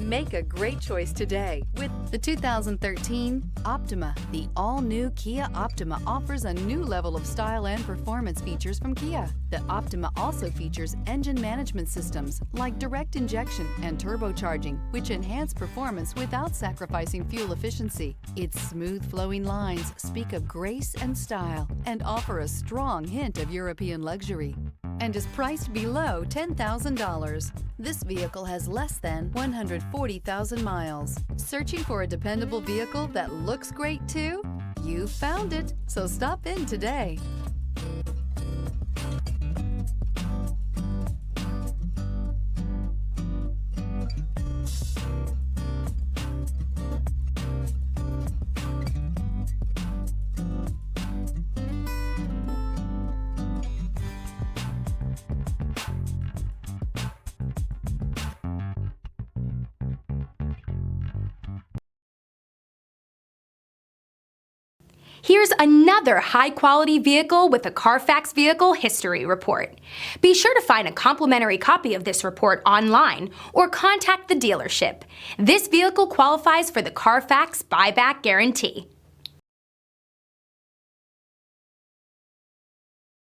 Make a great choice today with the 2013 Optima. The all-new Kia Optima offers a new level of style and performance features from Kia. The Optima also features engine management systems like direct injection and turbocharging, which enhance performance without sacrificing fuel efficiency. Its smooth flowing lines speak of grace and style and offer a strong hint of European luxury, and is priced below $10,000. This vehicle has less than 140,000 miles. Searching for a dependable vehicle that looks great too? You found it, so stop in today. Here's another high-quality vehicle with a Carfax Vehicle History Report. Be sure to find a complimentary copy of this report online or contact the dealership. This vehicle qualifies for the Carfax Buyback Guarantee.